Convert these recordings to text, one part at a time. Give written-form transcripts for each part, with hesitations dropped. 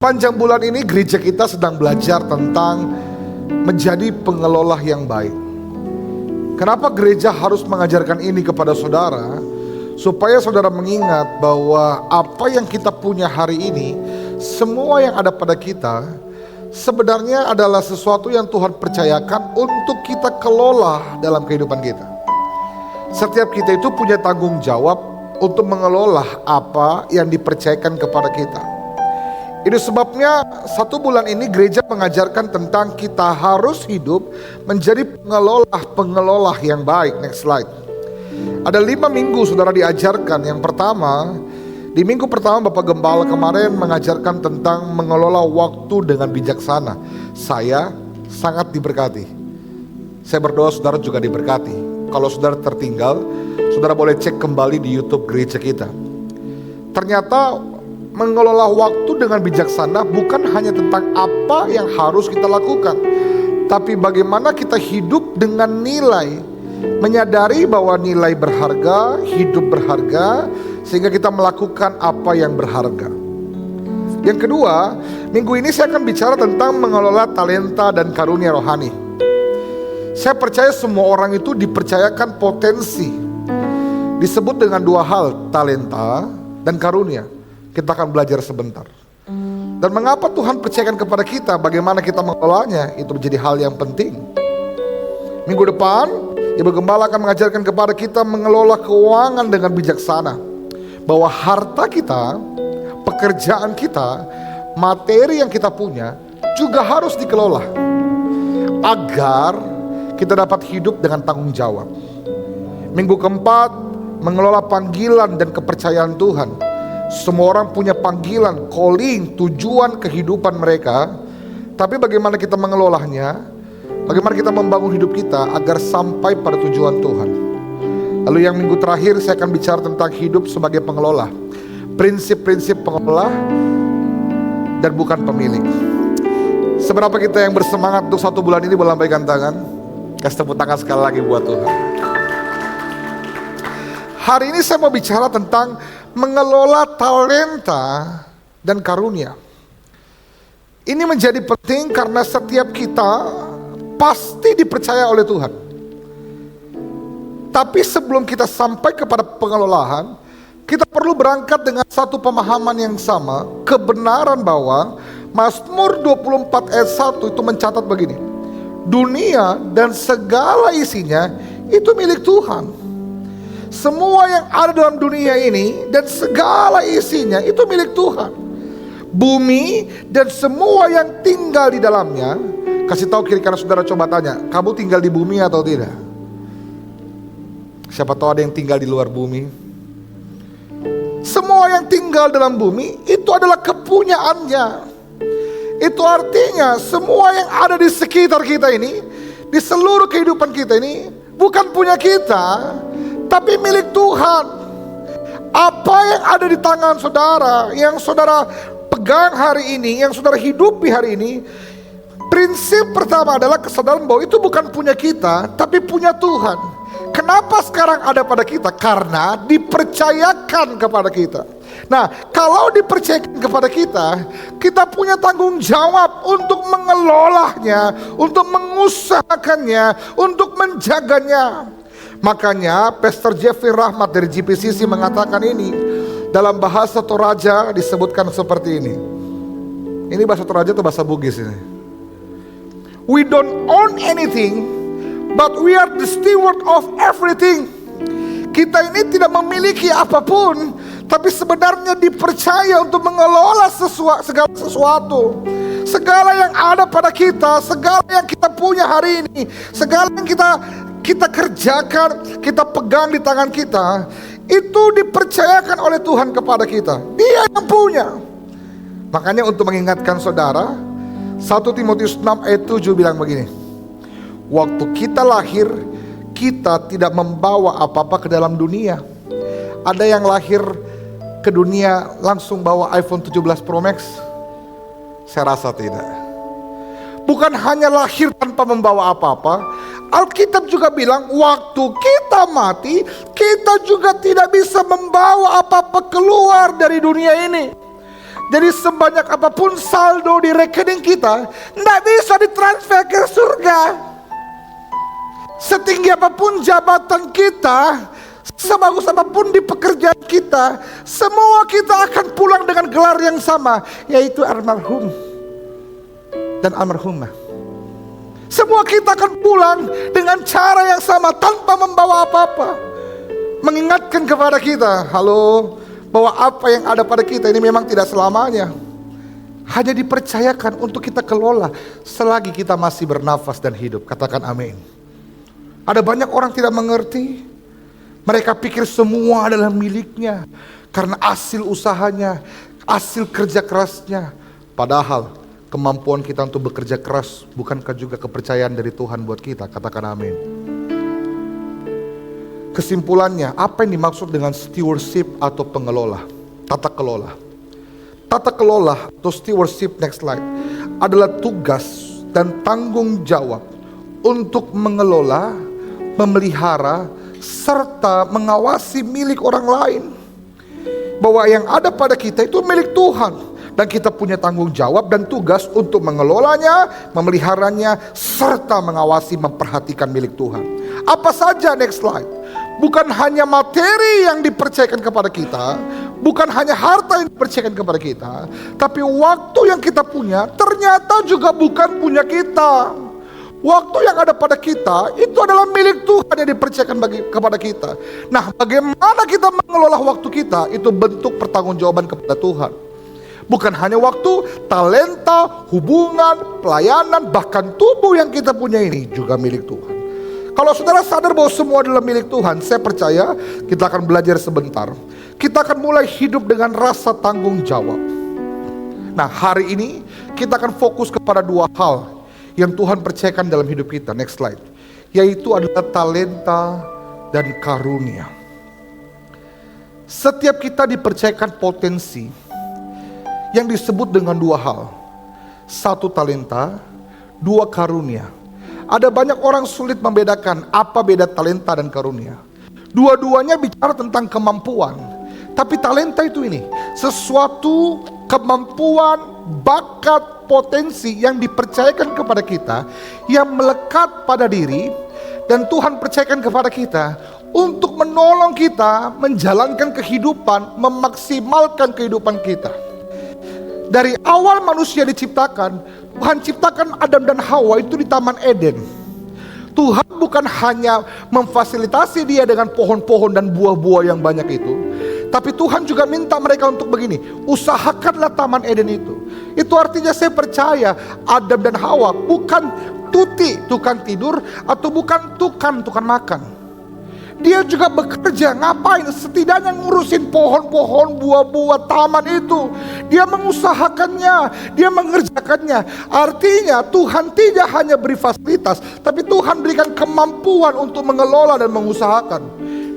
Sepanjang bulan ini gereja kita sedang belajar tentang menjadi pengelola yang baik. Kenapa gereja harus mengajarkan ini kepada saudara? Supaya saudara mengingat bahwa apa yang kita punya hari ini, semua yang ada pada kita sebenarnya adalah sesuatu yang Tuhan percayakan untuk kita kelola dalam kehidupan kita. Setiap kita itu punya tanggung jawab untuk mengelola apa yang dipercayakan kepada kita. Itu sebabnya 1 bulan ini gereja mengajarkan tentang kita harus hidup menjadi pengelola yang baik. Next slide. Ada 5 minggu saudara diajarkan. Yang pertama, di minggu pertama Bapak Gembala kemarin mengajarkan tentang mengelola waktu dengan bijaksana. Saya sangat diberkati. Saya berdoa saudara juga diberkati. Kalau saudara tertinggal, saudara boleh cek kembali di YouTube gereja kita. Ternyata mengelola waktu dengan bijaksana bukan hanya tentang apa yang harus kita lakukan, tapi bagaimana kita hidup dengan nilai, menyadari bahwa nilai berharga, hidup berharga, sehingga kita melakukan apa yang berharga. Yang kedua, minggu ini saya akan bicara tentang mengelola talenta dan karunia rohani. Saya percaya semua orang itu dipercayakan potensi. Disebut dengan 2 hal, talenta dan karunia. Kita akan belajar sebentar. Dan mengapa Tuhan percayakan kepada kita, bagaimana kita mengelolanya, itu menjadi hal yang penting. Minggu depan, Ibu Gembala akan mengajarkan kepada kita mengelola keuangan dengan bijaksana. Bahwa harta kita, pekerjaan kita, materi yang kita punya, juga harus dikelola. Agar kita dapat hidup dengan tanggung jawab. Minggu keempat, mengelola panggilan dan kepercayaan Tuhan. Semua orang punya panggilan, calling, tujuan kehidupan mereka. Tapi bagaimana kita mengelolanya, bagaimana kita membangun hidup kita agar sampai pada tujuan Tuhan. Lalu yang minggu terakhir saya akan bicara tentang hidup sebagai pengelola. Prinsip-prinsip pengelola dan bukan pemilik. Seberapa kita yang bersemangat untuk 1 bulan ini, boleh lambaikan tangan. Kasih tepuk tangan sekali lagi buat Tuhan. Hari ini saya mau bicara tentang mengelola talenta dan karunia. Ini menjadi penting karena setiap kita pasti dipercaya oleh Tuhan. Tapi sebelum kita sampai kepada pengelolaan, kita perlu berangkat dengan satu pemahaman yang sama, kebenaran bahwa Mazmur 24 ayat 1 itu mencatat begini. Dunia dan segala isinya itu milik Tuhan. Semua yang ada dalam dunia ini dan segala isinya itu milik Tuhan. Bumi dan semua yang tinggal di dalamnya. Kasih tahu kiri kanan saudara, coba tanya, kamu tinggal di bumi atau tidak? Siapa tahu ada yang tinggal di luar bumi. Semua yang tinggal dalam bumi itu adalah kepunyaannya. Itu artinya semua yang ada di sekitar kita ini, di seluruh kehidupan kita ini, bukan punya kita, tapi milik Tuhan. Apa yang ada di tangan saudara, yang saudara pegang hari ini, yang saudara hidupi hari ini, prinsip pertama adalah kesadaran bahwa itu bukan punya kita, tapi punya Tuhan. Kenapa sekarang ada pada kita? Karena dipercayakan kepada kita. Nah, kalau dipercayakan kepada kita, kita punya tanggung jawab untuk mengelolanya, untuk mengusahakannya, untuk menjaganya. Makanya Pastor Jeffrey Rahmat dari GPCC mengatakan ini. Dalam bahasa Toraja disebutkan seperti ini. Ini bahasa Toraja atau bahasa Bugis ini? We don't own anything, but we are the steward of everything. Kita ini tidak memiliki apapun, tapi sebenarnya dipercaya untuk mengelola segala sesuatu. Segala yang ada pada kita, segala yang kita punya hari ini, segala yang kita kerjakan, kita pegang di tangan kita, itu dipercayakan oleh Tuhan kepada kita. Dia yang punya. Makanya untuk mengingatkan saudara, 1 Timotius 6 ayat 7 bilang begini. Waktu kita lahir, kita tidak membawa apa-apa ke dalam dunia. Ada yang lahir ke dunia langsung bawa iPhone 17 Pro Max? Saya rasa tidak. Bukan hanya lahir tanpa membawa apa-apa, Alkitab juga bilang waktu kita mati, kita juga tidak bisa membawa apa-apa keluar dari dunia ini. Jadi sebanyak apapun saldo di rekening kita, tidak bisa ditransfer ke surga. Setinggi apapun jabatan kita, sebagus apapun di pekerjaan kita, semua kita akan pulang dengan gelar yang sama, yaitu almarhum dan almarhumah. Semua kita akan pulang dengan cara yang sama tanpa membawa apa-apa. Mengingatkan kepada kita, halo, bahwa apa yang ada pada kita ini memang tidak selamanya. Hanya dipercayakan untuk kita kelola selagi kita masih bernafas dan hidup. Katakan amin. Ada banyak orang tidak mengerti. Mereka pikir semua adalah miliknya karena hasil usahanya, hasil kerja kerasnya. Padahal kemampuan kita untuk bekerja keras bukankah juga kepercayaan dari Tuhan buat kita? Katakan amin. Kesimpulannya, apa yang dimaksud dengan stewardship atau pengelola? Tata kelola. Tata kelola atau stewardship, next slide, adalah tugas dan tanggung jawab untuk mengelola, memelihara, serta mengawasi milik orang lain. Bahwa yang ada pada kita itu milik Tuhan. Dan kita punya tanggung jawab dan tugas untuk mengelolanya, memeliharanya, serta mengawasi, memperhatikan milik Tuhan. Apa saja, next slide. Bukan hanya materi yang dipercayakan kepada kita, bukan hanya harta yang dipercayakan kepada kita, tapi waktu yang kita punya ternyata juga bukan punya kita. Waktu yang ada pada kita itu adalah milik Tuhan yang dipercayakan kepada kita. Nah, bagaimana kita mengelola waktu kita, itu bentuk pertanggungjawaban kepada Tuhan. Bukan hanya waktu, talenta, hubungan, pelayanan, bahkan tubuh yang kita punya ini juga milik Tuhan. Kalau saudara sadar bahwa semua adalah milik Tuhan, saya percaya kita akan belajar sebentar. Kita akan mulai hidup dengan rasa tanggung jawab. Nah, hari ini kita akan fokus kepada dua hal yang Tuhan percayakan dalam hidup kita. Next slide. Yaitu adalah talenta dan karunia. Setiap kita dipercayakan potensi yang disebut dengan dua hal. Satu talenta, dua karunia. Ada banyak orang sulit membedakan apa beda talenta dan karunia. Dua-duanya bicara tentang kemampuan. Tapi talenta itu ini, sesuatu kemampuan, bakat, potensi yang dipercayakan kepada kita, yang melekat pada diri, dan Tuhan percayakan kepada kita untuk menolong kita menjalankan kehidupan, memaksimalkan kehidupan kita. Dari awal manusia diciptakan, Tuhan ciptakan Adam dan Hawa itu di Taman Eden. Tuhan bukan hanya memfasilitasi dia dengan pohon-pohon dan buah-buah yang banyak itu, tapi Tuhan juga minta mereka untuk begini, usahakanlah Taman Eden itu. Itu artinya saya percaya Adam dan Hawa bukan tuti, tukang tidur, atau bukan tukang makan. Dia juga bekerja, ngapain? Setidaknya ngurusin pohon-pohon, buah-buah taman itu. Dia mengusahakannya, dia mengerjakannya. Artinya Tuhan tidak hanya beri fasilitas, tapi Tuhan berikan kemampuan untuk mengelola dan mengusahakan.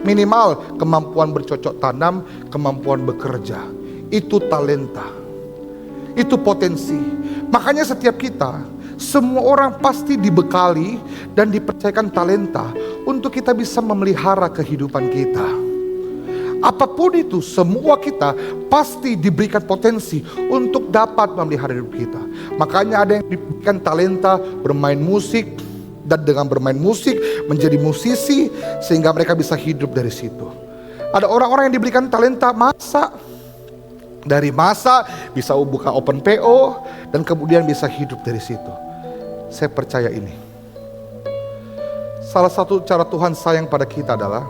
Minimal kemampuan bercocok tanam, kemampuan bekerja. Itu talenta, itu potensi. Makanya setiap kita, semua orang pasti dibekali dan dipercayakan talenta untuk kita bisa memelihara kehidupan kita. Apapun itu, semua kita pasti diberikan potensi untuk dapat memelihara hidup kita. Makanya ada yang diberikan talenta bermain musik, dan dengan bermain musik menjadi musisi sehingga mereka bisa hidup dari situ. Ada orang-orang yang diberikan talenta masak. Dari masak bisa buka open PO dan kemudian bisa hidup dari situ. Saya percaya ini. Salah satu cara Tuhan sayang pada kita adalah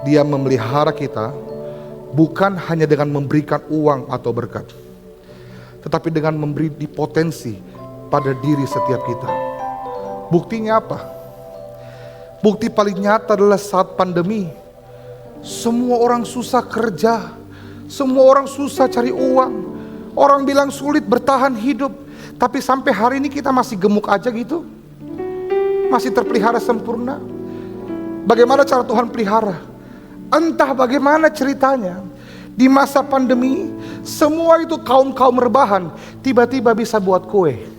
Dia memelihara kita bukan hanya dengan memberikan uang atau berkat, tetapi dengan memberi potensi pada diri setiap kita. Buktinya apa? Bukti paling nyata adalah saat pandemi. Semua orang susah kerja, semua orang susah cari uang. Orang bilang sulit bertahan hidup, tapi sampai hari ini kita masih gemuk aja gitu. Masih terpelihara sempurna. Bagaimana cara Tuhan pelihara? Entah bagaimana ceritanya. Di masa pandemi, semua itu kaum-kaum rebahan tiba-tiba bisa buat kue.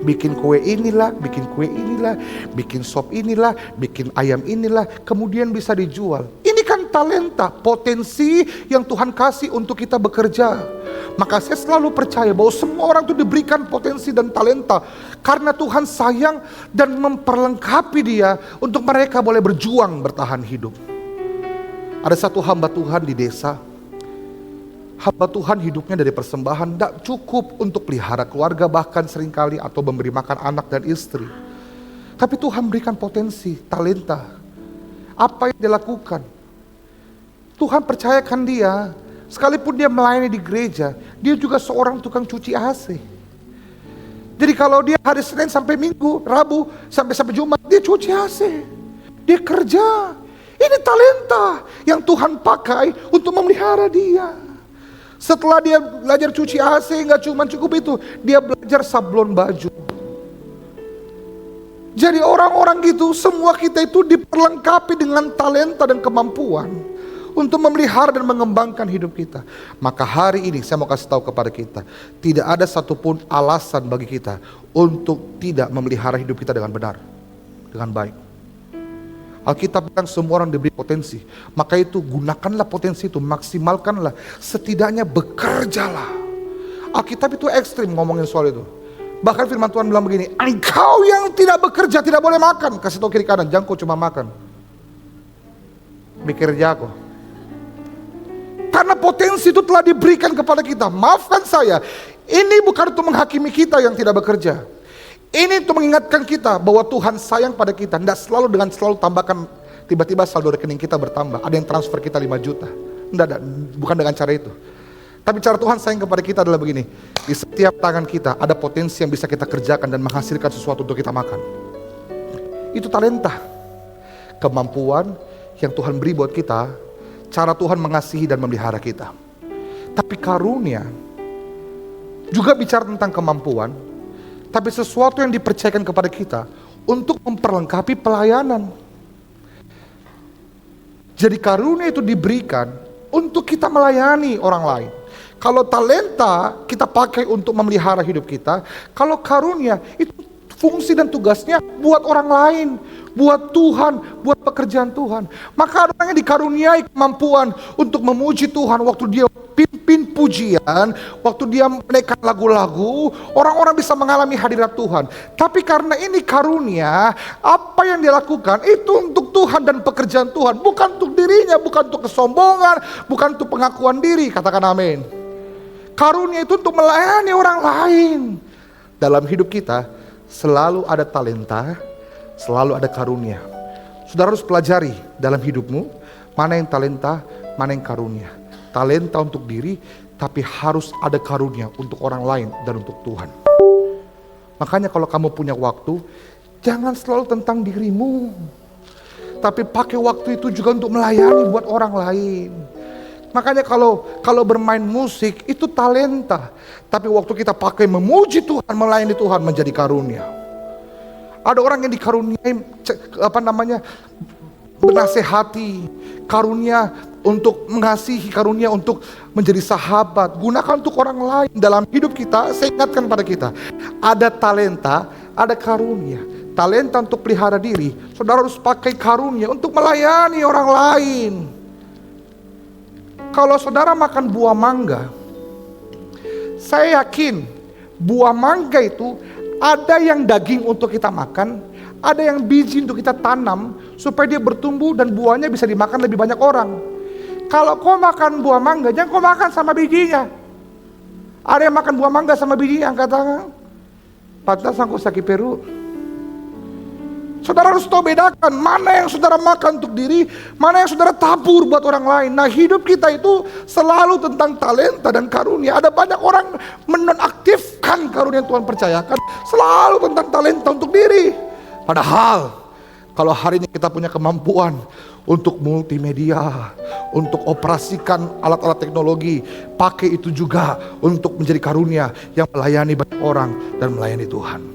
Bikin kue inilah, bikin kue inilah, bikin sop inilah, bikin ayam inilah, kemudian bisa dijual. Ini kan talenta, potensi yang Tuhan kasih untuk kita bekerja. Maka saya selalu percaya bahwa semua orang itu diberikan potensi dan talenta karena Tuhan sayang dan memperlengkapi dia untuk mereka boleh berjuang bertahan hidup. Ada satu hamba Tuhan di desa. Hamba Tuhan hidupnya dari persembahan, tidak cukup untuk pelihara keluarga bahkan seringkali atau memberi makan anak dan istri. Tapi Tuhan berikan potensi, talenta. Apa yang dia lakukan? Tuhan percayakan dia, sekalipun dia melayani di gereja, dia juga seorang tukang cuci AC. Jadi kalau dia hari Senin sampai Minggu, Rabu sampai Jumat, dia cuci AC. Dia kerja. Ini talenta yang Tuhan pakai untuk memelihara dia. Setelah dia belajar cuci AC, nggak cuma cukup itu, dia belajar sablon baju. Jadi orang-orang gitu, semua kita itu diperlengkapi dengan talenta dan kemampuan untuk memelihara dan mengembangkan hidup kita. Maka hari ini saya mau kasih tahu kepada kita, tidak ada satupun alasan bagi kita untuk tidak memelihara hidup kita dengan benar, dengan baik. Alkitab bilang semua orang diberi potensi, maka itu gunakanlah potensi itu, maksimalkanlah, setidaknya bekerjalah. Alkitab itu ekstrim ngomongin soal itu. Bahkan firman Tuhan bilang begini, engkau yang tidak bekerja tidak boleh makan. Kasih tahu kiri kanan, jangan kau cuma makan, bekerja kok. Karena potensi itu telah diberikan kepada kita. Maafkan saya, ini bukan untuk menghakimi kita yang tidak bekerja. Ini untuk mengingatkan kita bahwa Tuhan sayang pada kita. Tidak selalu dengan selalu tambahkan, tiba-tiba saldo rekening kita bertambah, ada yang transfer kita 5 juta. Tidak, bukan dengan cara itu. Tapi cara Tuhan sayang kepada kita adalah begini, di setiap tangan kita ada potensi yang bisa kita kerjakan dan menghasilkan sesuatu untuk kita makan. Itu talenta, kemampuan yang Tuhan beri buat kita, cara Tuhan mengasihi dan memelihara kita. Tapi karunia juga bicara tentang kemampuan, tapi sesuatu yang dipercayakan kepada kita untuk memperlengkapi pelayanan. Jadi karunia itu diberikan untuk kita melayani orang lain. Kalau talenta kita pakai untuk memelihara hidup kita, kalau karunia itu fungsi dan tugasnya buat orang lain, buat Tuhan, buat pekerjaan Tuhan. Maka ada orang yang dikaruniai kemampuan untuk memuji Tuhan waktu dia pimpin pujian, waktu dia menaikkan lagu-lagu, orang-orang bisa mengalami hadirat Tuhan. Tapi karena ini karunia, apa yang dia lakukan itu untuk Tuhan dan pekerjaan Tuhan, bukan untuk dirinya, bukan untuk kesombongan, bukan untuk pengakuan diri. Katakan amin. Karunia itu untuk melayani orang lain. Dalam hidup kita selalu ada talenta, selalu ada karunia. Saudara harus pelajari dalam hidupmu, mana yang talenta, mana yang karunia. Talenta untuk diri, tapi harus ada karunia untuk orang lain dan untuk Tuhan. Makanya kalau kamu punya waktu, jangan selalu tentang dirimu, tapi pakai waktu itu juga untuk melayani buat orang lain. Makanya kalau bermain musik itu talenta, tapi waktu kita pakai memuji Tuhan, melayani Tuhan menjadi karunia. Ada orang yang dikaruniai menasehati, karunia untuk mengasihi, karunia untuk menjadi sahabat. Gunakan untuk orang lain dalam hidup kita. Saya ingatkan pada kita, ada talenta, ada karunia. Talenta untuk pelihara diri, saudara harus pakai karunia untuk melayani orang lain. Kalau saudara makan buah mangga, saya yakin buah mangga itu ada yang daging untuk kita makan, ada yang biji untuk kita tanam supaya dia bertumbuh dan buahnya bisa dimakan lebih banyak orang. Kalau kau makan buah mangga, jangan kau makan sama bijinya. Ada yang makan buah mangga sama bijinya, angkat tangan. Pantas aku sakit perut. Saudara harus tahu bedakan mana yang saudara makan untuk diri, mana yang saudara tabur buat orang lain. Nah, hidup kita itu selalu tentang talenta dan karunia. Ada banyak orang menonaktifkan karunia yang Tuhan percayakan, selalu tentang talenta untuk diri. Padahal kalau hari ini kita punya kemampuan untuk multimedia, untuk operasikan alat-alat teknologi, pakai itu juga untuk menjadi karunia yang melayani banyak orang dan melayani Tuhan.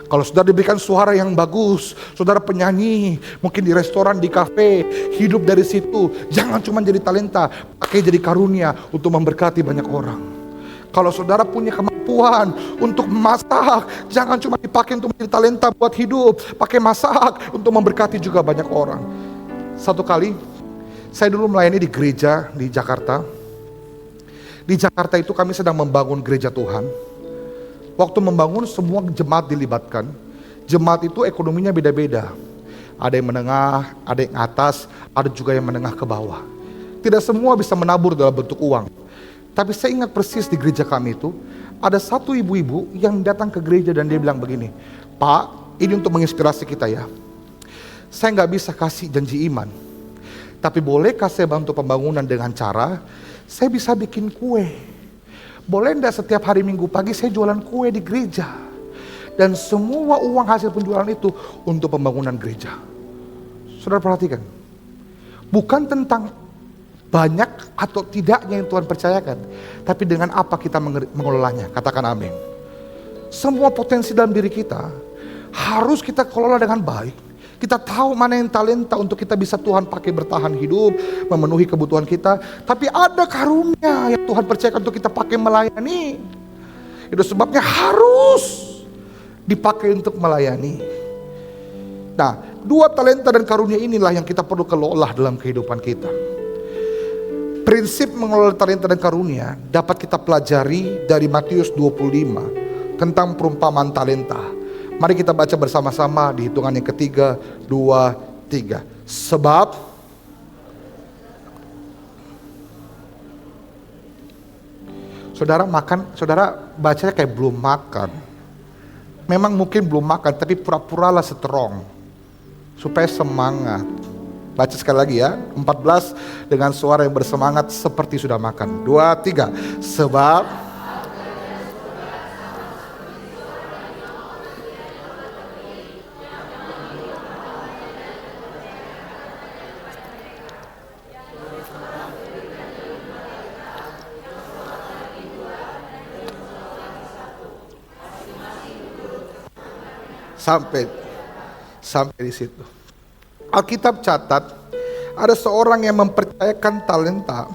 Kalau saudara diberikan suara yang bagus, saudara penyanyi, mungkin di restoran, di kafe, hidup dari situ. Jangan cuma jadi talenta, pakai jadi karunia untuk memberkati banyak orang. Kalau saudara punya kemampuan untuk masak, jangan cuma dipakai untuk menjadi talenta buat hidup, pakai masak untuk memberkati juga banyak orang. Satu kali, Saya dulu melayani di gereja di Jakarta. Di Jakarta itu kami sedang membangun gereja Tuhan. Waktu membangun semua jemaat dilibatkan. Jemaat itu ekonominya beda-beda. Ada yang menengah, ada yang atas, ada juga yang menengah ke bawah. Tidak semua bisa menabur dalam bentuk uang. Tapi saya ingat persis di gereja kami itu, ada satu ibu-ibu yang datang ke gereja dan dia bilang begini, "Pak, ini untuk menginspirasi kita ya. Saya nggak bisa kasih janji iman. Tapi bolehkah saya bantu pembangunan dengan cara, saya bisa bikin kue. Boleh enggak setiap hari Minggu pagi saya jualan kue di gereja. Dan semua uang hasil penjualan itu untuk pembangunan gereja." Saudara perhatikan. Bukan tentang banyak atau tidaknya yang Tuhan percayakan. Tapi dengan apa kita mengelolanya. Katakan amin. Semua potensi dalam diri kita harus kita kelola dengan baik. Kita tahu mana yang talenta untuk kita bisa Tuhan pakai bertahan hidup, memenuhi kebutuhan kita. Tapi ada karunia yang Tuhan percayakan untuk kita pakai melayani. Itu sebabnya harus dipakai untuk melayani. Nah, 2 talenta dan karunia inilah yang kita perlu kelola dalam kehidupan kita. Prinsip mengelola talenta dan karunia dapat kita pelajari dari Matius 25 tentang perumpamaan talenta. Mari kita baca bersama-sama di hitungan yang ketiga, 2, 3. Sebab saudara bacanya kayak belum makan. Memang mungkin belum makan, tapi pura-puralah strong supaya semangat. Baca sekali lagi ya, 14 dengan suara yang bersemangat seperti sudah makan. 2, 3. Sebab sampai di situ. Alkitab catat ada seorang yang mempercayakan talenta,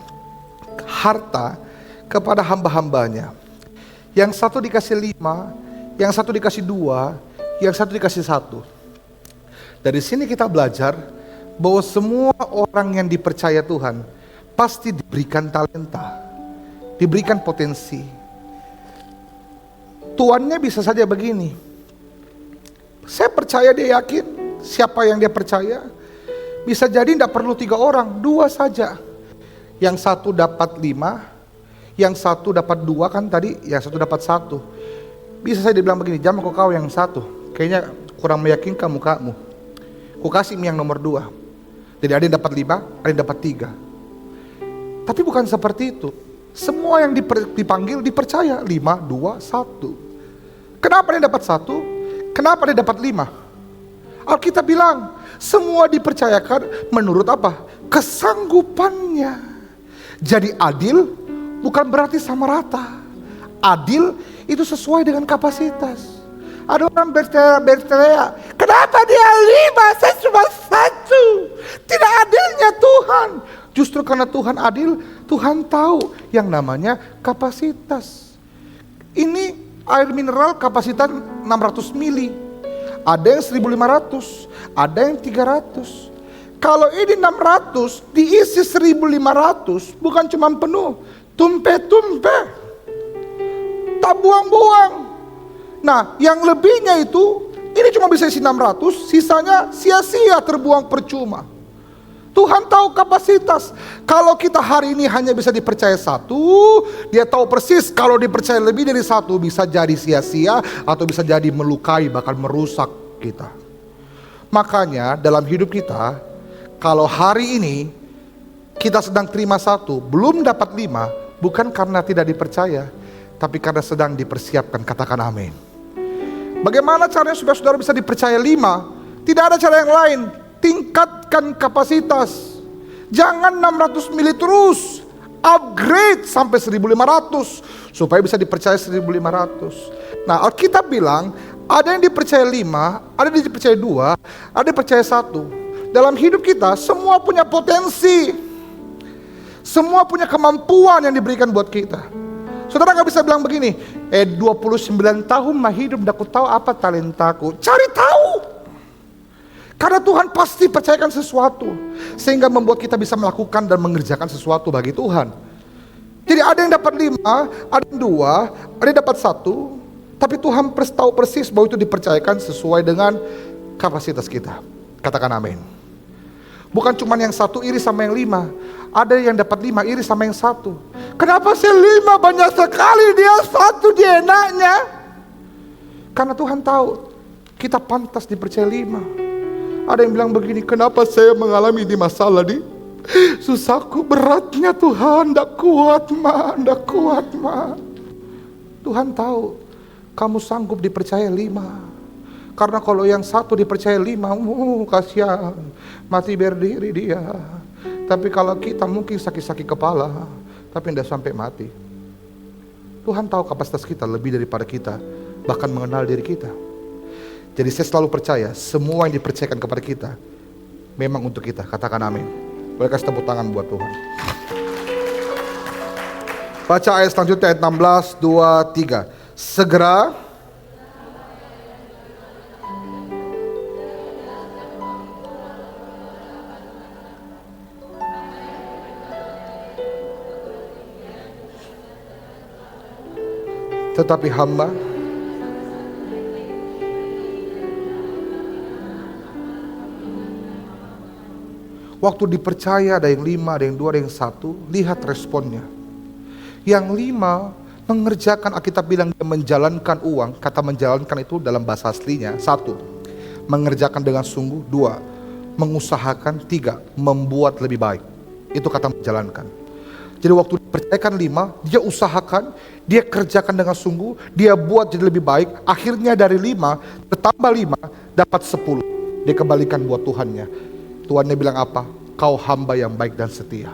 harta kepada hamba-hambanya. Yang satu dikasih 5, yang satu dikasih 2, yang satu dikasih 1. Dari sini kita belajar bahwa semua orang yang dipercaya Tuhan pasti diberikan talenta, diberikan potensi. Tuannya bisa saja begini, saya percaya dia yakin, siapa yang dia percaya, bisa jadi tidak perlu 3 orang, 2 saja. Yang satu dapat 5, yang satu dapat 2 kan tadi, yang satu dapat 1. Bisa saya dibilang begini, jangan kau yang satu, kayaknya kurang meyakinkan mukamu. Ku kasih yang nomor 2. Jadi ada yang dapat 5, ada yang dapat 3. Tapi bukan seperti itu. Semua yang dipanggil dipercaya, 5, 2, 1. Kenapa dia dapat 1? Kenapa dia dapat 5? Alkitab bilang, semua dipercayakan menurut apa? Kesanggupannya. Jadi adil bukan berarti sama rata. Adil itu sesuai dengan kapasitas. Ada orang berteriak, kenapa dia 5, saya cuma 1? Tidak adilnya Tuhan. Justru karena Tuhan adil, Tuhan tahu yang namanya kapasitas. Ini air mineral kapasitas 600 mili. Ada yang 1500, ada yang 300. Kalau ini 600 diisi 1500, bukan cuma penuh, tumpe-tumpe, tak buang-buang. Nah, yang lebihnya itu, ini cuma bisa isi 600, sisanya sia-sia terbuang percuma. Tuhan tahu kapasitas. Kalau kita hari ini hanya bisa dipercaya 1, dia tahu persis kalau dipercaya lebih dari 1 bisa jadi sia-sia atau bisa jadi melukai, bahkan merusak kita. Makanya dalam hidup kita, kalau hari ini kita sedang terima 1, belum dapat 5, bukan karena tidak dipercaya, tapi karena sedang dipersiapkan. Katakan amin. Bagaimana caranya supaya saudara bisa dipercaya 5? Tidak ada cara yang lain. Tingkatkan kapasitas. Jangan 600 mili terus, upgrade sampai 1500 supaya bisa dipercaya 1500. Nah, Alkitab bilang ada yang dipercaya 5, ada yang dipercaya 2, ada yang dipercaya 1. Dalam hidup kita semua punya potensi, semua punya kemampuan yang diberikan buat kita. Saudara gak bisa bilang begini, 29 tahun mah hidup, aku tahu apa talentaku. Cari tahu. Karena Tuhan pasti percayakan sesuatu, sehingga membuat kita bisa melakukan dan mengerjakan sesuatu bagi Tuhan. Jadi ada yang dapat 5, ada yang 2, ada yang dapat 1. Tapi Tuhan tahu persis bahwa itu dipercayakan sesuai dengan kapasitas kita. Katakan amin. Bukan cuma yang 1 iri sama yang 5. Ada yang dapat 5 iri sama yang 1. Kenapa sih 5 banyak sekali, dia 1 dia enaknya? Karena Tuhan tahu kita pantas dipercaya 5. Ada yang bilang begini, kenapa saya mengalami ini masalah di susahku, beratnya Tuhan, ndak kuat ma. Tuhan tahu kamu sanggup dipercaya 5. Karena kalau yang 1 dipercaya 5, kasihan, mati berdiri dia. Tapi kalau kita mungkin sakit-sakit kepala, tapi tidak sampai mati. Tuhan tahu kapasitas kita lebih daripada kita bahkan mengenal diri kita. Jadi saya selalu percaya semua yang dipercayakan kepada kita memang untuk kita. Katakan amin. Boleh kasih tepuk tangan buat Tuhan. Baca ayat selanjutnya, ayat 16, 2, 3. Segera tetapi hamba waktu dipercaya, ada yang 5, ada yang 2, ada yang 1, lihat responnya. Yang 5 mengerjakan, Alkitab bilang dia menjalankan uang. Kata menjalankan itu dalam bahasa aslinya, 1, mengerjakan dengan sungguh. 2, mengusahakan. 3, membuat lebih baik. Itu kata menjalankan. Jadi waktu dipercayakan 5, dia usahakan, dia kerjakan dengan sungguh, dia buat jadi lebih baik. Akhirnya dari 5 bertambah 5, dapat 10. Dia kembalikan buat Tuhannya. Tuhannya bilang apa? Kau hamba yang baik dan setia.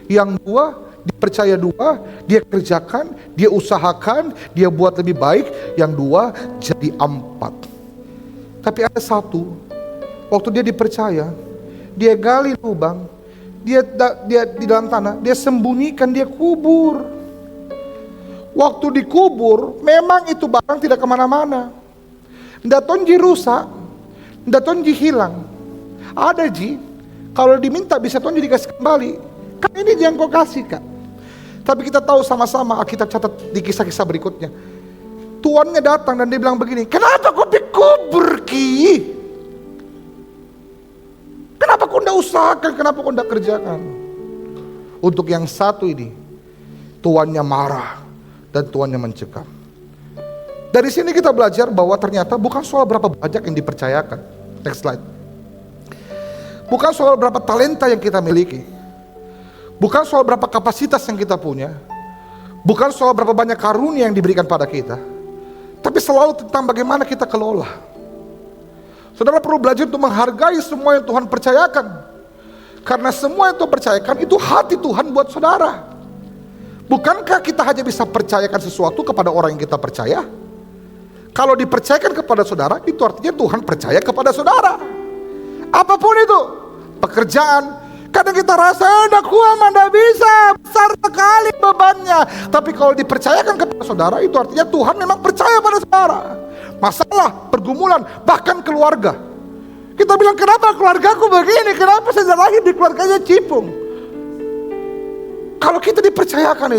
Yang 2 dipercaya 2, dia kerjakan, dia usahakan, dia buat lebih baik. Yang 2 jadi 4. Tapi ada 1, waktu dia dipercaya, dia gali lubang, dia di dalam tanah, dia sembunyikan, dia kubur. Waktu dikubur, memang itu barang tidak kemana-mana. Nggak tonji rusak, nggak tonji hilang. Ada Ji, kalau diminta bisa tonji dikasih kembali. Kan ini yang kau kasih Kak. Tapi kita tahu sama-sama, kita catat di kisah-kisah berikutnya. Tuannya datang dan dia bilang begini, kenapa kau dikubur Ki? Kenapa kau tidak usahakan, kenapa kau tidak kerjakan? Untuk yang 1 ini, tuannya marah dan tuannya mencekam. Dari sini kita belajar bahwa ternyata bukan soal berapa banyak yang dipercayakan. Next slide. Bukan soal berapa talenta yang kita miliki. Bukan soal berapa kapasitas yang kita punya. Bukan soal berapa banyak karunia yang diberikan pada kita. Tapi selalu tentang bagaimana kita kelola. Saudara perlu belajar untuk menghargai semua yang Tuhan percayakan. Karena semua yang Tuhan percayakan itu hati Tuhan buat saudara. Bukankah kita hanya bisa percayakan sesuatu kepada orang yang kita percaya? Kalau dipercayakan kepada saudara, itu artinya Tuhan percaya kepada saudara. Apapun itu, pekerjaan, kadang kita rasa enggak kuat, enggak bisa, besar sekali bebannya. Tapi kalau dipercayakan kepada saudara, itu artinya Tuhan memang percaya pada saudara. Masalah, pergumulan, bahkan keluarga. Kita bilang, kenapa keluargaku begini? Kenapa saya lahir di keluarganya cipung? Kalau kita dipercayakan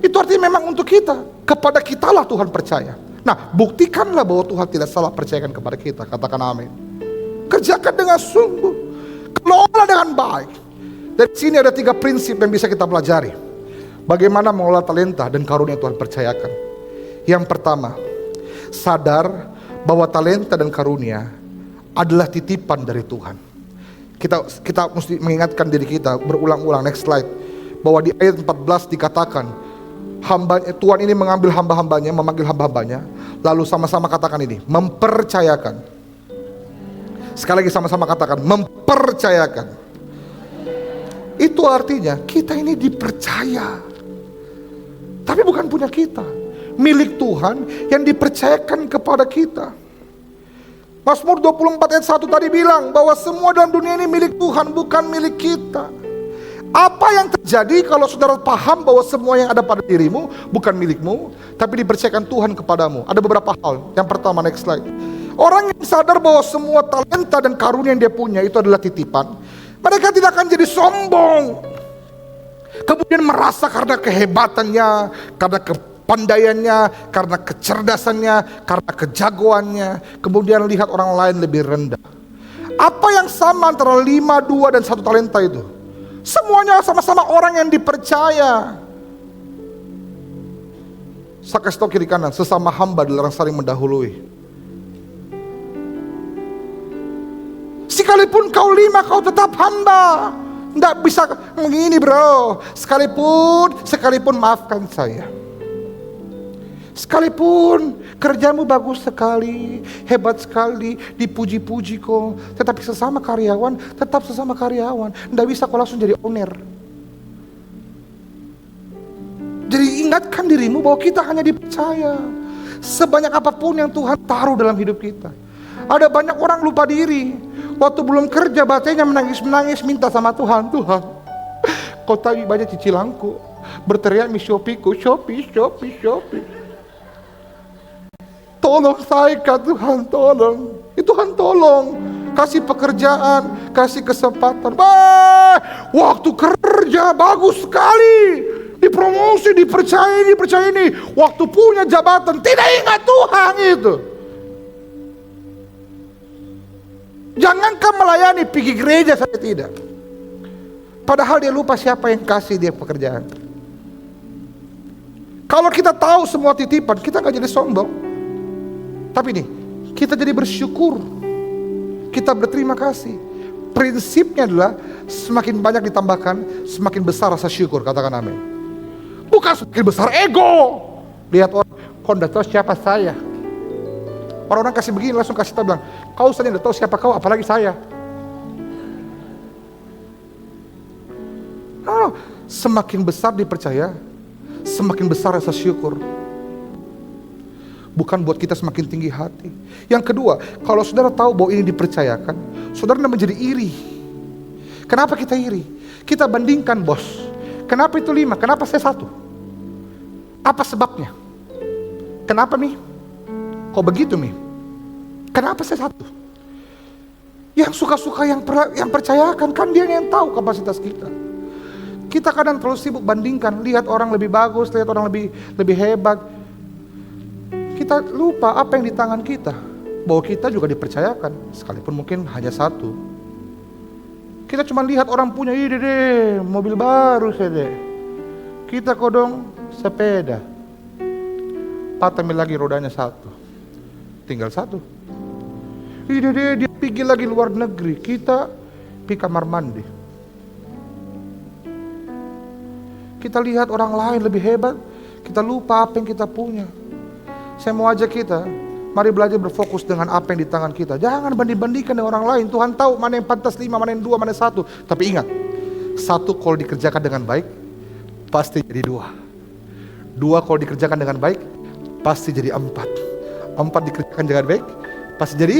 itu artinya memang untuk kita. Kepada kitalah Tuhan percaya. Nah, buktikanlah bahwa Tuhan tidak salah percayakan kepada kita. Katakan amin. Kerjakan dengan sungguh, kelola dengan baik. Dari sini ada 3 prinsip yang bisa kita pelajari. Bagaimana mengelola talenta dan karunia yang Tuhan percayakan. Yang pertama, sadar bahwa talenta dan karunia adalah titipan dari Tuhan. Kita mesti mengingatkan diri kita berulang-ulang. Next slide. Bahwa di ayat 14 dikatakan, Tuhan ini mengambil hamba-hambanya, memanggil hamba-hambanya, lalu sama-sama katakan ini, mempercayakan. Sekali lagi sama-sama katakan, mempercayakan. Itu artinya kita ini dipercaya. Tapi bukan punya kita, milik Tuhan yang dipercayakan kepada kita. Mazmur 24 ayat 1 tadi bilang bahwa semua dalam dunia ini milik Tuhan, bukan milik kita. Apa yang terjadi kalau saudara paham bahwa semua yang ada pada dirimu bukan milikmu, tapi dipercayakan Tuhan kepadamu? Ada beberapa hal. Yang pertama, next slide. Orang yang sadar bahwa semua talenta dan karunia yang dia punya itu adalah titipan, mereka tidak akan jadi sombong. Kemudian merasa karena kehebatannya, karena kepandaiannya, karena kecerdasannya, karena kejagoannya, kemudian lihat orang lain lebih rendah. Apa yang sama antara 5, 2, dan 1 talenta itu? Semuanya sama-sama orang yang dipercaya. Saya kasih tahu kiri kanan, sesama hamba dilarang saling mendahului. Sekalipun kau 5, kau tetap hamba. Nggak bisa begini bro. Sekalipun maafkan saya. Sekalipun kerjamu bagus sekali, hebat sekali, dipuji-puji kok, tetapi sesama karyawan, tetap sesama karyawan. Nggak bisa kau langsung jadi owner. Jadi ingatkan dirimu bahwa kita hanya dipercaya. Sebanyak apapun yang Tuhan taruh dalam hidup kita. Ada banyak orang lupa diri. Waktu belum kerja batenya menangis-menangis minta sama Tuhan. Tuhan, kau tadi banyak cicilanku. Berteriak mi Shopee. Tolong saya Tuhan, tolong. Tuhan tolong. Kasih pekerjaan, kasih kesempatan. Waktu kerja bagus sekali. Dipromosi, dipercaya ini. Waktu punya jabatan, tidak ingat Tuhan itu. Jangankan melayani, pergi gereja saja tidak. Padahal dia lupa siapa yang kasih dia pekerjaan. Kalau kita tahu semua titipan, kita gak jadi sombong. Tapi nih, kita jadi bersyukur. Kita berterima kasih. Prinsipnya adalah semakin banyak ditambahkan, semakin besar rasa syukur. Katakan amin. Bukan semakin besar ego. Lihat orang, kau udah tahu siapa saya. Orang-orang kasih begini langsung kasih tahu bilang, kau saja udah tahu siapa kau, apalagi saya. No, semakin besar dipercaya, semakin besar rasa syukur. Bukan buat kita semakin tinggi hati. Yang kedua, kalau saudara tahu bahwa ini dipercayakan, saudara menjadi iri. Kenapa kita iri? Kita bandingkan bos. Kenapa itu 5? Kenapa saya 1? Apa sebabnya? Kenapa Mi? Kok begitu Mi? Kenapa saya 1? Yang suka-suka yang percayakan, kan dia yang tahu kapasitas kita. Kita kadang terlalu sibuk bandingkan, lihat orang lebih bagus, lihat orang lebih hebat. Kita lupa apa yang di tangan kita, bahwa kita juga dipercayakan, sekalipun mungkin hanya 1. Kita cuma lihat orang punya ide deh, mobil baru saja. Kita kodong sepeda, patami lagi rodanya 1, tinggal 1. Ide deh, dia pergi lagi luar negeri, kita pergi kamar mandi. Kita lihat orang lain lebih hebat, kita lupa apa yang kita punya. Saya mau ajak kita, mari belajar berfokus dengan apa yang di tangan kita. Jangan banding-bandingkan dengan orang lain. Tuhan tahu mana yang pantas 5, mana yang 2, mana yang 1. Tapi ingat, 1 kalau dikerjakan dengan baik, pasti jadi 2. 2 kalau dikerjakan dengan baik, pasti jadi 4. 4 dikerjakan dengan baik, pasti jadi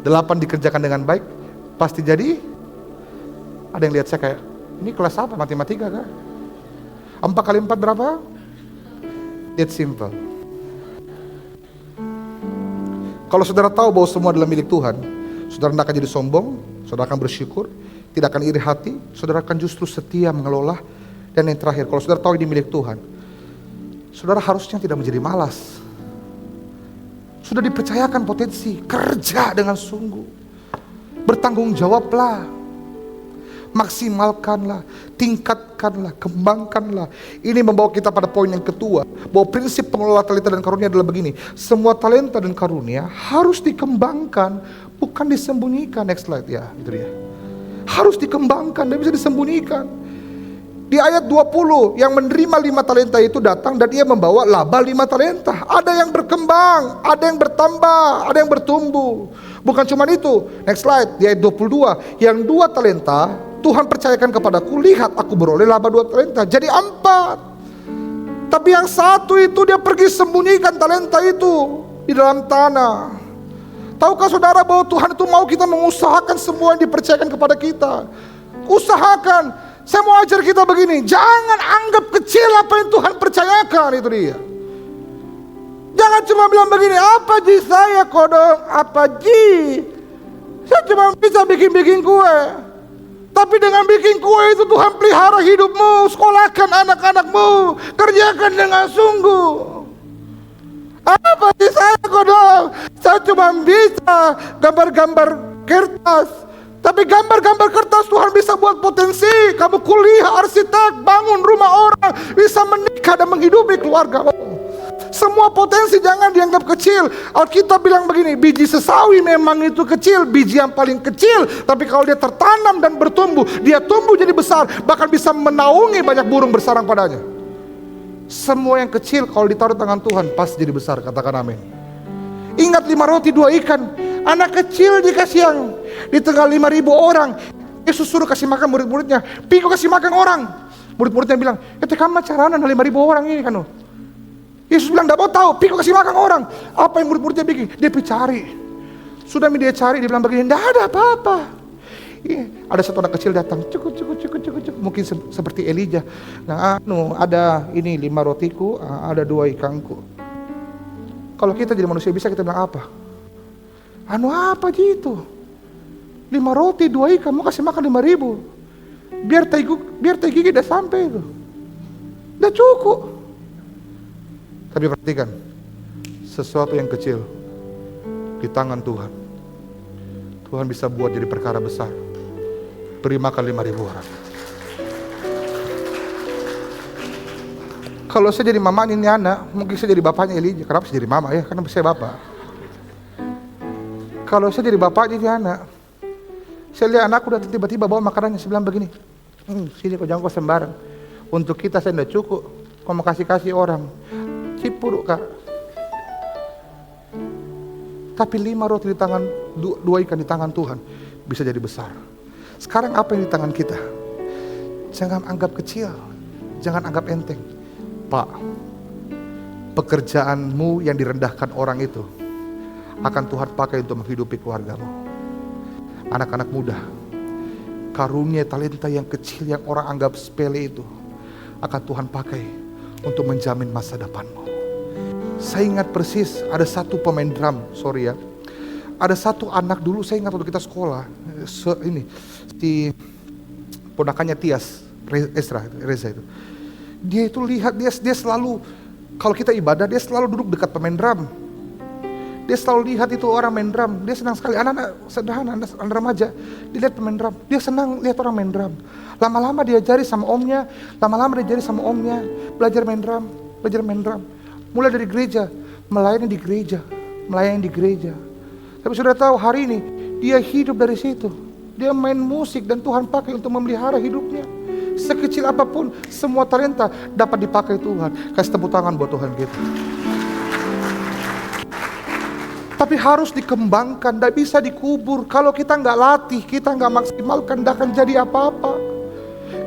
8 dikerjakan dengan baik, pasti jadi. Ada yang lihat saya kayak, ini kelas apa? Matematika kah? 4 kali 4 berapa? It's simple. Kalau saudara tahu bahwa semua adalah milik Tuhan, saudara tidak akan jadi sombong, saudara akan bersyukur, tidak akan iri hati, saudara akan justru setia mengelola. Dan yang terakhir, kalau saudara tahu ini milik Tuhan, saudara harusnya tidak menjadi malas. Sudah dipercayakan potensi, kerja dengan sungguh. Bertanggung jawablah. Maksimalkanlah, tingkatkanlah, kembangkanlah. Ini membawa kita pada poin yang kedua, bahwa prinsip pengelola talenta dan karunia adalah begini. Semua talenta dan karunia harus dikembangkan, bukan disembunyikan. Next slide ya, itu dia. Harus dikembangkan, tidak bisa disembunyikan. Di ayat 20, yang menerima 5 talenta itu datang dan ia membawa laba 5 talenta. Ada yang berkembang, ada yang bertambah, ada yang bertumbuh. Bukan cuma itu, next slide, di ayat 22, yang 2 talenta Tuhan percayakan kepadaku, lihat aku beroleh laba 2 talenta, jadi 4. Tapi yang 1 itu dia pergi sembunyikan talenta itu di dalam tanah. Tahukah saudara bahwa Tuhan itu mau kita mengusahakan semua yang dipercayakan kepada kita. Usahakan. Saya mau ajar kita begini, jangan anggap kecil apa yang Tuhan percayakan, itu dia. Jangan cuma bilang begini, apa Ji saya kodong, apa Ji? Saya cuma bisa bikin kue. Tapi dengan bikin kue itu Tuhan pelihara hidupmu, sekolahkan anak-anakmu, kerjakan dengan sungguh. Apa Ji saya kodong? Saya cuma bisa gambar-gambar kertas. Tapi gambar-gambar kertas Tuhan bisa buat potensi. Kamu kuliah arsitek, bangun rumah orang, bisa menikah dan menghidupi keluarga. Semua potensi jangan dianggap kecil. Alkitab bilang begini, biji sesawi memang itu kecil, biji yang paling kecil, tapi kalau dia tertanam dan bertumbuh, dia tumbuh jadi besar, bahkan bisa menaungi banyak burung bersarang padanya. Semua yang kecil kalau ditaruh tangan Tuhan pasti jadi besar, katakan amin. Ingat 5 roti 2 ikan, anak kecil dikasih yang di tengah 5.000 orang. Yesus suruh kasih makan murid-muridnya, Piko kasih makan orang. Murid-muridnya bilang, kamu caranya 5.000 orang ini kan. Yesus bilang, tidak mau tahu, Piko kasih makan orang. Apa yang murid-muridnya bikin? Dia pergi cari. Sudah dia cari, dia bilang begini, tidak ada apa-apa. Ada satu anak kecil datang, cukup. Mungkin seperti Elijah. Nah, ada ini 5 rotiku, ada 2 ikanku. Kalau kita jadi manusia bisa kita bilang apa? Apa gitu? 5 roti, 2 ikan, mau kasih makan 5.000. Biar teh gigi udah sampai itu. Udah cukup. Tapi perhatikan, sesuatu yang kecil di tangan Tuhan, Tuhan bisa buat jadi perkara besar. Beri makan 5.000 orang. Kalau saya jadi mamanya ini anak, mungkin saya jadi bapaknya Elijah. Kenapa saya jadi mama ya? Karena saya bapak. Kalau saya jadi bapaknya ini anak, saya lihat anakku udah tiba-tiba bawa makanannya, saya bilang begini, sini kau jangan kau sembarang. Untuk kita saya tidak cukup, kau mau kasih orang. Cipuruk kak. Tapi 5 roti di tangan, 2 ikan di tangan Tuhan bisa jadi besar. Sekarang apa yang di tangan kita? Jangan anggap kecil, jangan anggap enteng. Pak, pekerjaanmu yang direndahkan orang itu akan Tuhan pakai untuk menghidupi keluargamu. Anak-anak muda, karunia talenta yang kecil yang orang anggap sepele itu akan Tuhan pakai untuk menjamin masa depanmu. Saya ingat persis ada satu pemain drum, ada satu anak dulu, saya ingat waktu kita sekolah, di ponakannya Tias, Reza itu. Dia itu lihat, dia selalu, kalau kita ibadah, dia selalu duduk dekat pemain drum. Dia selalu lihat itu orang main drum, dia senang sekali, anak-anak sederhana, anak remaja, dia lihat pemain drum, dia senang lihat orang main drum. Lama-lama dia diajari sama omnya, belajar main drum. Mulai dari gereja, melayani di gereja. Tapi sudah tahu hari ini, dia hidup dari situ. Dia main musik dan Tuhan pakai untuk memelihara hidupnya. Sekecil apapun, semua talenta dapat dipakai Tuhan. Kasih tepuk tangan buat Tuhan kita. Tapi harus dikembangkan, tidak bisa dikubur. Kalau kita nggak latih, kita nggak maksimalkan, tidak akan jadi apa-apa.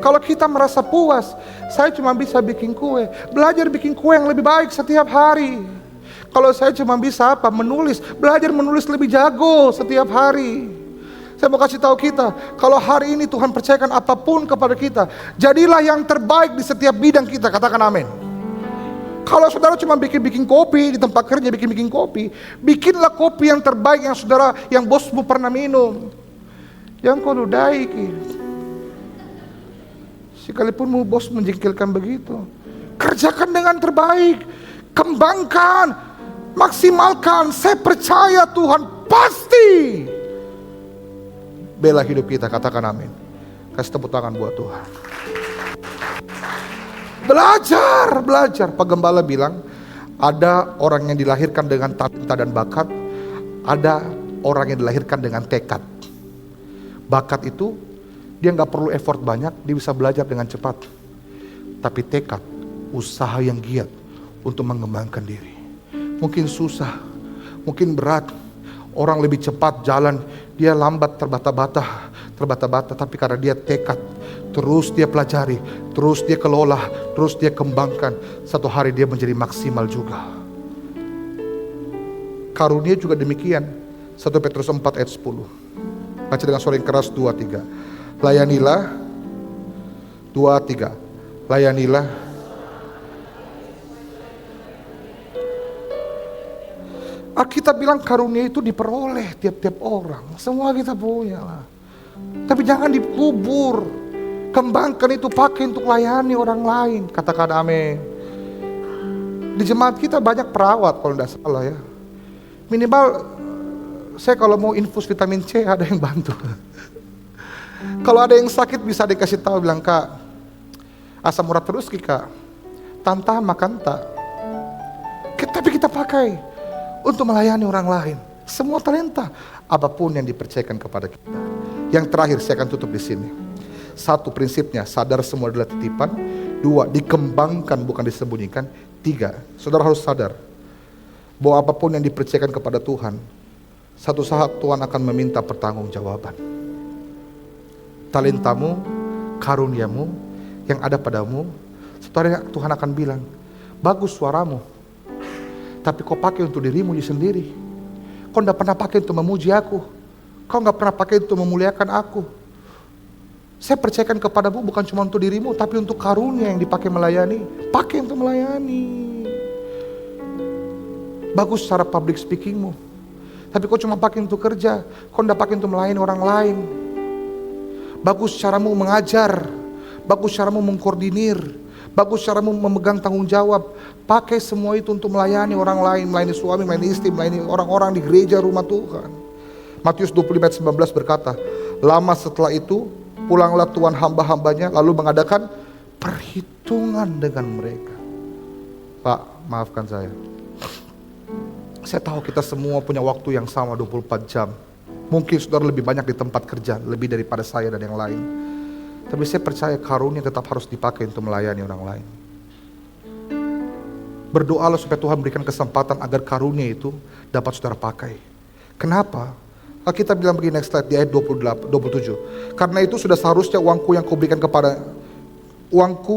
Kalau kita merasa puas, saya cuma bisa bikin kue, belajar bikin kue yang lebih baik setiap hari. Kalau saya cuma bisa menulis, belajar menulis lebih jago setiap hari. Saya mau kasih tahu kita, kalau hari ini Tuhan percayakan apapun kepada kita, jadilah yang terbaik di setiap bidang kita, katakan amin. Kalau saudara cuma bikin kopi di tempat kerja, bikin kopi, bikinlah kopi yang terbaik yang bosmu pernah minum. Yang kau ludai. Sekalipun bos menjengkelkan begitu, kerjakan dengan terbaik, kembangkan, maksimalkan. Saya percaya Tuhan pasti bela hidup kita, katakan amin. Kasih tepuk tangan buat Tuhan. Belajar. Pak Gembala bilang, ada orang yang dilahirkan dengan talenta dan bakat, ada orang yang dilahirkan dengan tekad. Bakat itu dia nggak perlu effort banyak, dia bisa belajar dengan cepat. Tapi tekad, usaha yang giat untuk mengembangkan diri. Mungkin susah, mungkin berat. Orang lebih cepat jalan, dia lambat terbata-bata. Tapi karena dia tekad, terus dia pelajari, terus dia kelola, terus dia kembangkan. Satu hari dia menjadi maksimal juga. Karunia juga demikian. 1 Petrus 4 ayat 10. Baca dengan suara yang keras, 2-3. Layanilah, 2-3. Layanilah. Alkitab bilang karunia itu diperoleh tiap-tiap orang. Semua kita punya lah. Tapi jangan dikubur. Kembangkan itu, pakai untuk layani orang lain. Katakan amin. Di jemaat kita banyak perawat kalau tidak salah ya. Minimal saya kalau mau infus vitamin C ada yang bantu. Kalau ada yang sakit bisa dikasih tahu, bilang, Kak, asam urat terus Kak, tantah makan tak. Tapi kita pakai untuk melayani orang lain. Semua talenta, apapun yang dipercayakan kepada kita. Yang terakhir saya akan tutup di sini. Satu, prinsipnya sadar semua adalah titipan. Dua, dikembangkan bukan disembunyikan. Tiga, saudara harus sadar bahwa apapun yang dipercayakan kepada Tuhan, satu saat Tuhan akan meminta pertanggungjawaban. Talentamu, karuniamu yang ada padamu, saudara, Tuhan akan bilang, bagus suaramu, tapi kau pakai untuk dirimu sendiri. Kau tidak pernah pakai untuk memuji aku. Kau tidak pernah pakai untuk memuliakan aku. Saya percayakan kepadamu bukan cuma untuk dirimu, tapi untuk karunia yang dipakai melayani. Pakai untuk melayani. Bagus cara public speakingmu, tapi kau cuma pakai untuk kerja. Kau tidak pakai untuk melayani orang lain. Bagus caramu mengajar. Bagus caramu mengkoordinir. Bagus caramu memegang tanggung jawab. Pakai semua itu untuk melayani orang lain. Melayani suami, melayani istri, melayani orang-orang di gereja rumah Tuhan. Matius 25 ayat 19 berkata, lama setelah itu pulanglah Tuhan hamba-hambanya lalu mengadakan perhitungan dengan mereka. Pak, maafkan saya. Saya tahu kita semua punya waktu yang sama 24 jam. Mungkin saudara lebih banyak di tempat kerja, lebih daripada saya dan yang lain. Tapi saya percaya karunia tetap harus dipakai untuk melayani orang lain. Berdoalah supaya Tuhan berikan kesempatan agar karunia itu dapat saudara pakai. Kenapa? Kita bilang begini, next slide, di ayat 27. Karena itu sudah seharusnya uangku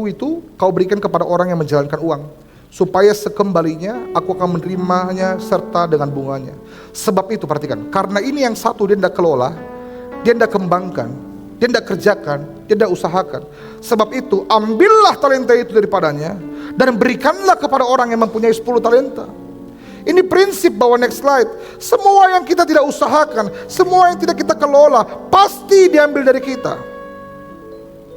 itu kau berikan kepada orang yang menjalankan uang, supaya sekembalinya aku akan menerimanya serta dengan bunganya. Sebab itu perhatikan, karena ini yang satu dia tidak kelola, dia tidak kembangkan, dia tidak kerjakan, dia tidak usahakan. Sebab itu ambillah talenta itu daripadanya dan berikanlah kepada orang yang mempunyai 10 talenta. Ini prinsip bahwa, next slide, semua yang kita tidak usahakan, semua yang tidak kita kelola, pasti diambil dari kita.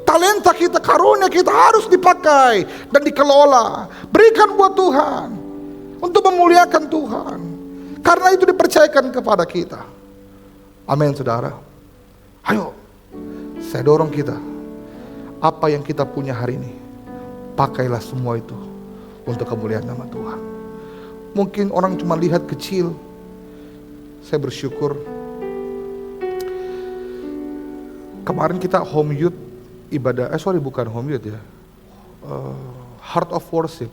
Talenta kita, karunia kita harus dipakai dan dikelola. Berikan buat Tuhan, untuk memuliakan Tuhan. Karena itu dipercayakan kepada kita. Amin, saudara. Ayo, saya dorong kita. Apa yang kita punya hari ini, pakailah semua itu untuk kemuliaan nama Tuhan. Mungkin orang cuma lihat kecil. Saya bersyukur kemarin kita home youth ibadah, bukan home youth ya, Heart of Worship,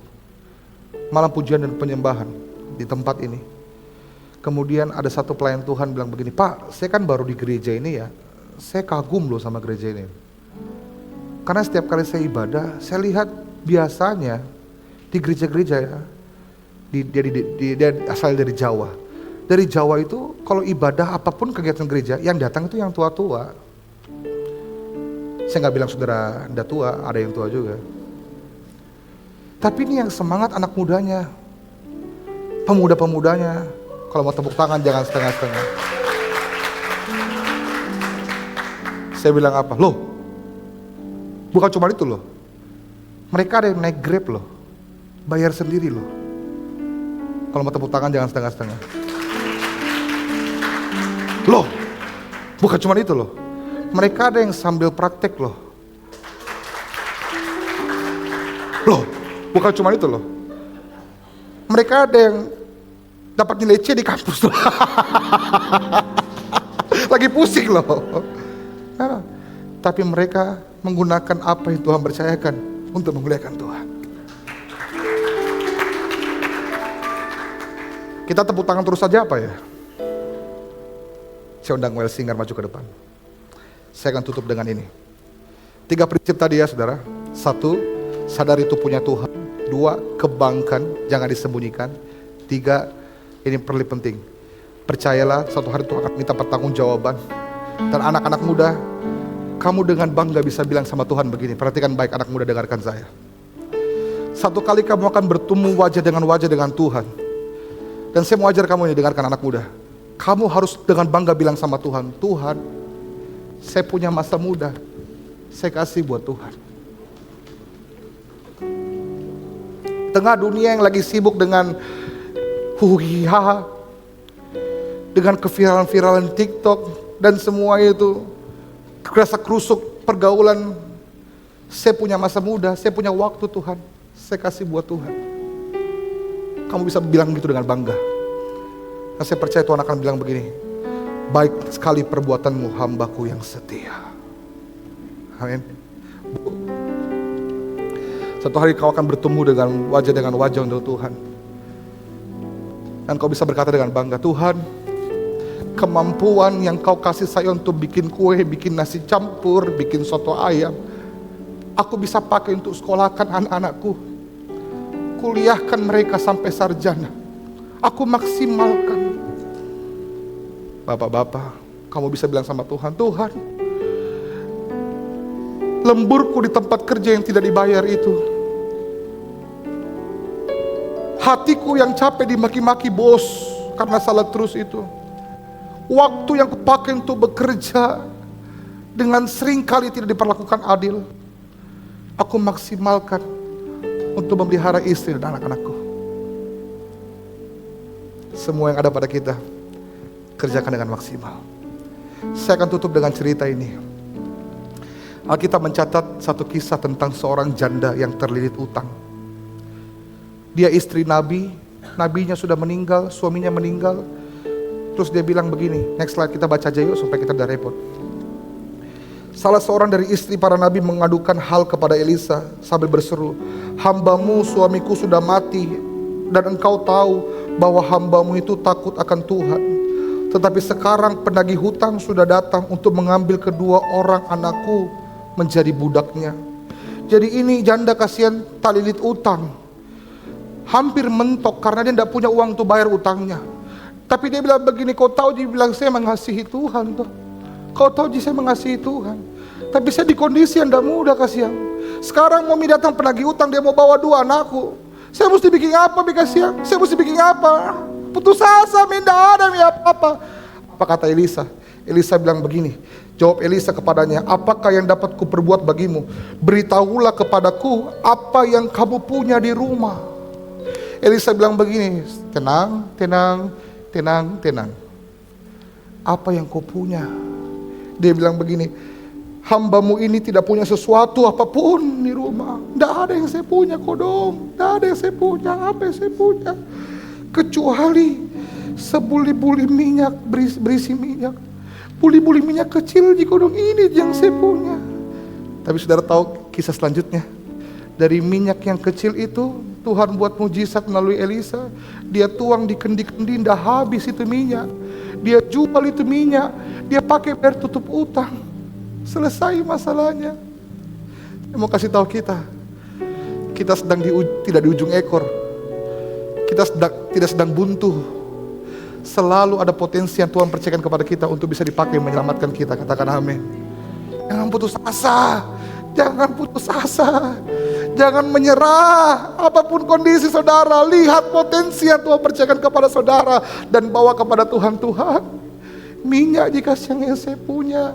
malam pujian dan penyembahan di tempat ini. Kemudian ada satu pelayan Tuhan bilang begini, Pak, saya kan baru di gereja ini ya, saya kagum loh sama gereja ini. Karena setiap kali saya ibadah, saya lihat biasanya di gereja-gereja ya, dia asal dari Jawa. Dari Jawa itu kalau ibadah apapun kegiatan gereja, yang datang itu yang tua-tua. Saya gak bilang saudara tidak tua, ada yang tua juga. Tapi ini yang semangat anak mudanya, pemuda-pemudanya. Kalau mau tepuk tangan jangan setengah-setengah. Saya bilang apa? Loh, bukan cuma itu loh. Mereka ada yang naik Grab loh, bayar sendiri loh. Kalau mau tepuk tangan jangan setengah-setengah. Loh, bukan cuma itu loh. Mereka ada yang sambil praktek loh. Loh, bukan cuma itu loh. Mereka ada yang dapat nilai C di kampus loh. Lagi pusing loh. Nah, tapi mereka menggunakan apa yang Tuhan percayakan untuk memuliakan Tuhan. Kita tepuk tangan terus saja apa ya? Saya undang Well Singer maju ke depan. Saya akan tutup dengan ini. 3 prinsip tadi ya saudara. 1, sadari itu punya Tuhan. 2, kembangkan, jangan disembunyikan. 3, ini paling penting. Percayalah suatu hari Tuhan akan minta pertanggungjawaban. Dan anak-anak muda, kamu dengan bangga bisa bilang sama Tuhan begini. Perhatikan baik anak muda, dengarkan saya. Satu kali kamu akan bertemu wajah dengan Tuhan. Dan saya mau ajar kamu ini, dengarkan anak muda. Kamu harus dengan bangga bilang sama Tuhan, Tuhan, saya punya masa muda, saya kasih buat Tuhan. Tengah dunia yang lagi sibuk dengan huhiha, dengan keviralan-viralan TikTok dan semua itu, kerasa kerusuk pergaulan, saya punya masa muda, saya punya waktu Tuhan, saya kasih buat Tuhan. Kamu bisa bilang gitu dengan bangga. Dan saya percaya Tuhan akan bilang begini, baik sekali perbuatanmu hambaku yang setia. Amin. Satu hari kau akan bertemu dengan wajah untuk Tuhan. Dan kau bisa berkata dengan bangga, Tuhan, kemampuan yang kau kasih saya untuk bikin kue, bikin nasi campur, bikin soto ayam, aku bisa pakai untuk sekolahkan anak-anakku, kuliahkan mereka sampai sarjana. Aku maksimalkan. Bapak-bapak, kamu bisa bilang sama Tuhan, Tuhan, lemburku di tempat kerja yang tidak dibayar itu, hatiku yang capek dimaki-maki bos karena salah terus itu, waktu yang kupakai untuk bekerja dengan sering kali tidak diperlakukan adil, aku maksimalkan untuk memelihara istri dan anak-anakku. Semua yang ada pada kita, kerjakan dengan maksimal. Saya akan tutup dengan cerita ini. Alkitab mencatat satu kisah tentang seorang janda yang terlilit utang. Dia istri nabi, nabinya sudah meninggal, suaminya meninggal. Terus dia bilang begini, next slide kita baca aja yuk supaya kita tidak repot. Salah seorang dari istri para nabi mengadukan hal kepada Elisa sambil berseru, hambamu suamiku sudah mati dan engkau tahu bahwa hambamu itu takut akan Tuhan. Tetapi sekarang penagih hutang sudah datang untuk mengambil kedua orang anakku menjadi budaknya. Jadi ini janda kasihan tak lilit utang, hampir mentok karena dia tidak punya uang untuk bayar utangnya. Tapi dia bilang begini, kau tahu, dia bilang saya mengasihi Tuhan toh. Kau tahu saya mengasihi Tuhan, tapi saya di kondisi yang tidak mudah kasihan. Sekarang mau datang penagih utang, dia mau bawa dua anakku. Saya mesti bikin apa kasihan? Saya mesti bikin apa? Putus asa, tidak ada apa-apa. Apa kata Elisa? Elisa bilang begini, jawab Elisa kepadanya, apakah yang dapat kuperbuat bagimu? Beritahulah kepadaku apa yang kamu punya di rumah. Elisa bilang begini, tenang. Apa yang kau punya? Dia bilang begini, hambamu ini tidak punya sesuatu apapun di rumah. Tidak ada yang saya punya kodong. Tidak ada yang saya punya. Apa yang saya punya? Kecuali sebuli-buli minyak, berisi minyak. Buli-buli minyak kecil di kodong ini yang saya punya. Tapi saudara tahu kisah selanjutnya. Dari minyak yang kecil itu Tuhan buat mujizat melalui Elisa. Dia tuang di kendi-kendi, tidak habis itu minyak. Dia jual itu minyak, dia pakai biar tutup utang. Selesai masalahnya. Saya mau kasih tahu kita sedang tidak di ujung ekor. Kita tidak sedang buntu. Selalu ada potensi yang Tuhan percayakan kepada kita untuk bisa dipakai menyelamatkan kita. Katakan amin. Jangan putus asa. Jangan putus asa. Jangan menyerah. Apapun kondisi saudara, lihat potensi yang Tuhan percayakan kepada saudara dan bawa kepada Tuhan. Tuhan, minyak jika yang saya punya,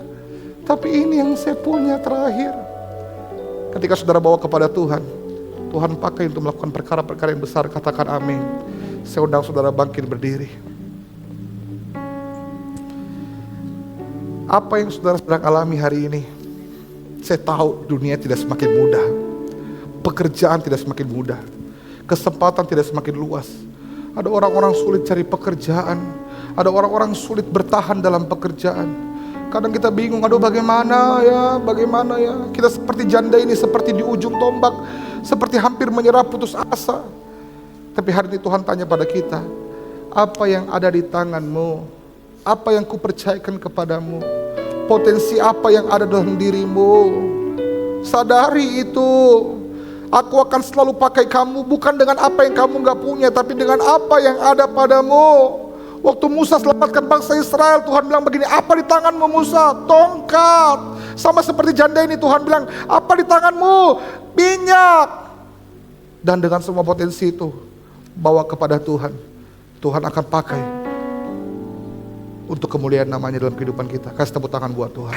tapi ini yang saya punya terakhir. Ketika saudara bawa kepada Tuhan, Tuhan pakai untuk melakukan perkara-perkara yang besar. Katakan amin. Saya undang saudara bangkit berdiri. Apa yang saudara sedang alami hari ini? Saya tahu dunia tidak semakin mudah, pekerjaan tidak semakin mudah, kesempatan tidak semakin luas. Ada orang-orang sulit cari pekerjaan, ada orang-orang sulit bertahan dalam pekerjaan. Kadang kita bingung, aduh bagaimana ya. Kita seperti janda ini, seperti di ujung tombak, seperti hampir menyerah, putus asa. Tapi hari ini Tuhan tanya pada kita, apa yang ada di tanganmu? Apa yang kupercayakan kepadamu? Potensi apa yang ada dalam dirimu? Sadari itu. Aku akan selalu pakai kamu, bukan dengan apa yang kamu gak punya, tapi dengan apa yang ada padamu. Waktu Musa selamatkan bangsa Israel, Tuhan bilang begini, apa di tanganmu Musa? Tongkat. Sama seperti janda ini, Tuhan bilang, apa di tanganmu? Minyak. Dan dengan semua potensi itu, bawa kepada Tuhan. Tuhan akan pakai untuk kemuliaan namanya dalam kehidupan kita. Kasih tepuk tangan buat Tuhan.